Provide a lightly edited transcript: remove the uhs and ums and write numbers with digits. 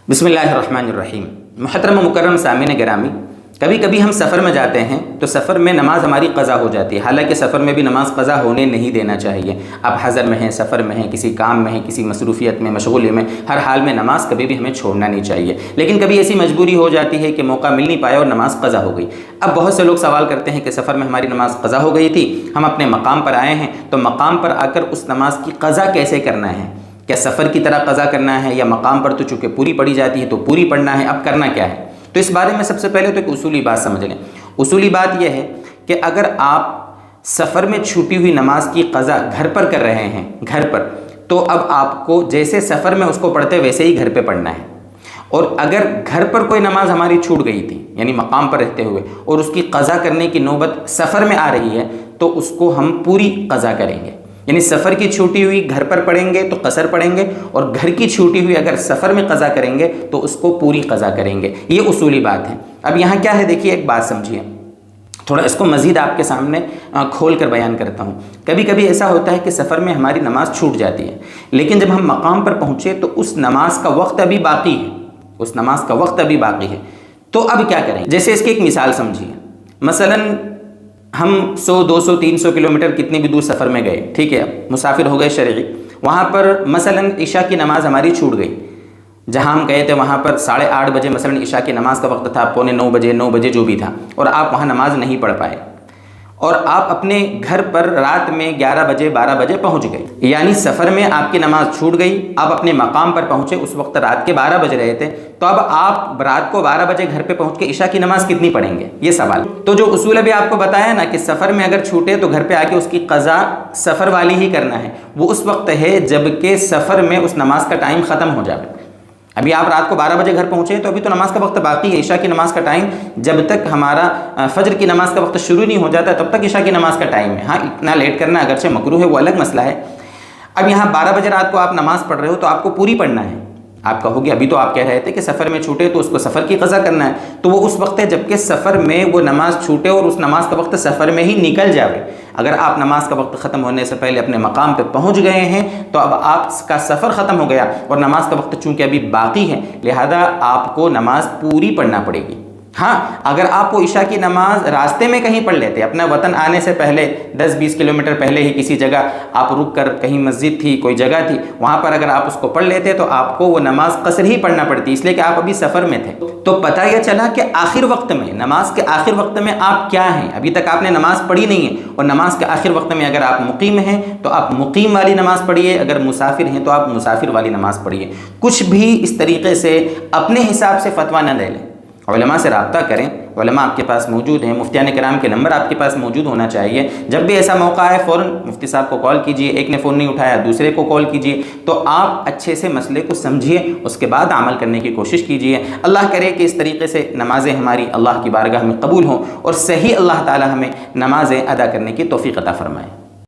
بسم اللہ الرحمن الرحیم۔ محترم و مکرم سامعین گرامی، کبھی کبھی ہم سفر میں جاتے ہیں تو سفر میں نماز ہماری قضا ہو جاتی ہے، حالانکہ سفر میں بھی نماز قضا ہونے نہیں دینا چاہیے۔ آپ حضر میں ہیں، سفر میں ہیں، کسی کام میں ہیں، کسی مصروفیت میں، مشغولی میں، ہر حال میں نماز کبھی بھی ہمیں چھوڑنا نہیں چاہیے۔ لیکن کبھی ایسی مجبوری ہو جاتی ہے کہ موقع مل نہیں پایا اور نماز قضا ہو گئی۔ اب بہت سے لوگ سوال کرتے ہیں کہ سفر میں ہماری نماز قضا ہو گئی تھی، ہم اپنے مقام پر آئے ہیں، تو مقام پر آ کر اس نماز کی قضا کیسے کرنا ہے؟ کیا سفر کی طرح قضا کرنا ہے یا مقام پر تو چونکہ پوری پڑھی جاتی ہے تو پوری پڑھنا ہے؟ اب کرنا کیا ہے؟ تو اس بارے میں سب سے پہلے تو ایک اصولی بات سمجھ لیں۔ اصولی بات یہ ہے کہ اگر آپ سفر میں چھوٹی ہوئی نماز کی قضا گھر پر کر رہے ہیں، گھر پر، تو اب آپ کو جیسے سفر میں اس کو پڑھتے ویسے ہی گھر پہ پڑھنا ہے۔ اور اگر گھر پر کوئی نماز ہماری چھوٹ گئی تھی، یعنی مقام پر رہتے ہوئے، اور اس کی قضا کرنے کی نوبت سفر میں آ رہی ہے، تو اس کو ہم پوری قضا کریں گے۔ یعنی سفر کی چھوٹی ہوئی گھر پر پڑھیں گے تو قصر پڑھیں گے، اور گھر کی چھوٹی ہوئی اگر سفر میں قضا کریں گے تو اس کو پوری قضا کریں گے۔ یہ اصولی بات ہے۔ اب یہاں کیا ہے، دیکھیے ایک بات سمجھیے، تھوڑا اس کو مزید آپ کے سامنے کھول کر بیان کرتا ہوں۔ کبھی کبھی ایسا ہوتا ہے کہ سفر میں ہماری نماز چھوٹ جاتی ہے، لیکن جب ہم مقام پر پہنچے تو اس نماز کا وقت ابھی باقی ہے، اس نماز کا وقت ابھی باقی ہے۔ تو اب کیا کریں؟ جیسے اس کی ایک مثال سمجھیے۔ مثلاً ہم 100 200 300 کلومیٹر کتنی بھی دور سفر میں گئے، ٹھیک ہے، مسافر ہو گئے شرعی، وہاں پر مثلاً عشاء کی نماز ہماری چھوٹ گئی۔ جہاں ہم گئے تھے وہاں پر 8:30 بجے مثلاً عشاء کی نماز کا وقت تھا، 8:45 9 بجے جو بھی تھا، اور آپ وہاں نماز نہیں پڑھ پائے، اور آپ اپنے گھر پر رات میں 11 بجے 12 بجے پہنچ گئے، یعنی سفر میں آپ کی نماز چھوٹ گئی، آپ اپنے مقام پر پہنچے، اس وقت رات کے 12 بج رہے تھے، تو اب آپ رات کو 12 بجے گھر پہ پہنچ کے عشاء کی نماز کتنی پڑھیں گے؟ یہ سوال۔ تو جو اصول ابھی آپ کو بتایا نا کہ سفر میں اگر چھوٹے تو گھر پہ آ کے اس کی قضا سفر والی ہی کرنا ہے، وہ اس وقت ہے جب کہ سفر میں اس نماز کا ٹائم ختم ہو جائے۔ ابھی آپ رات کو 12 بجے گھر پہنچے تو ابھی تو نماز کا وقت باقی ہے، عشاء کی نماز کا ٹائم جب تک ہمارا فجر کی نماز کا وقت شروع نہیں ہو جاتا تب تک عشاء کی نماز کا ٹائم ہے۔ ہاں، اتنا لیٹ کرنا اگرچہ مکروہ ہے، وہ الگ مسئلہ ہے۔ اب یہاں 12 بجے رات کو آپ نماز پڑھ رہے ہو تو آپ کو پوری پڑھنا ہے۔ آپ کہو گے ابھی تو آپ کہہ رہے تھے کہ سفر میں چھوٹے تو اس کو سفر کی قضا کرنا ہے، تو وہ اس وقت ہے جب کہ سفر میں وہ نماز چھوٹے اور اس نماز کا وقت سفر میں ہی نکل جائے۔ اگر آپ نماز کا وقت ختم ہونے سے پہلے اپنے مقام پہ پہنچ گئے ہیں تو اب آپ کا سفر ختم ہو گیا، اور نماز کا وقت چونکہ ابھی باقی ہے لہذا آپ کو نماز پوری پڑھنا پڑے گی۔ ہاں، اگر آپ وہ عشاء کی نماز راستے میں کہیں پڑھ لیتے، اپنا وطن آنے سے پہلے 10-20 کلومیٹر پہلے ہی کسی جگہ آپ رک کر، کہیں مسجد تھی، کوئی جگہ تھی، وہاں پر اگر آپ اس کو پڑھ لیتے تو آپ کو وہ نماز قصر ہی پڑھنا پڑتی، اس لیے کہ آپ ابھی سفر میں تھے۔ تو پتہ یہ چلا کہ آخر وقت میں، نماز کے آخر وقت میں آپ کیا ہیں، ابھی تک آپ نے نماز پڑھی نہیں ہے، اور نماز کے آخر وقت میں اگر آپ مقیم ہیں تو آپ مقیم والی نماز پڑھیے، اگر مسافر ہیں تو آپ مسافر والی نماز پڑھیے۔ کچھ بھی اس طریقے سے اپنے حساب سے فتویٰ نہ لے لیں، علماء سے رابطہ کریں، علماء آپ کے پاس موجود ہیں، مفتیان کرام کے نمبر آپ کے پاس موجود ہونا چاہیے۔ جب بھی ایسا موقع آئے فوراً مفتی صاحب کو کال کیجئے، ایک نے فون نہیں اٹھایا دوسرے کو کال کیجئے، تو آپ اچھے سے مسئلے کو سمجھیے، اس کے بعد عمل کرنے کی کوشش کیجئے۔ اللہ کرے کہ اس طریقے سے نمازیں ہماری اللہ کی بارگاہ میں قبول ہوں، اور صحیح اللہ تعالی ہمیں نمازیں ادا کرنے کی توفیق عطا فرمائے۔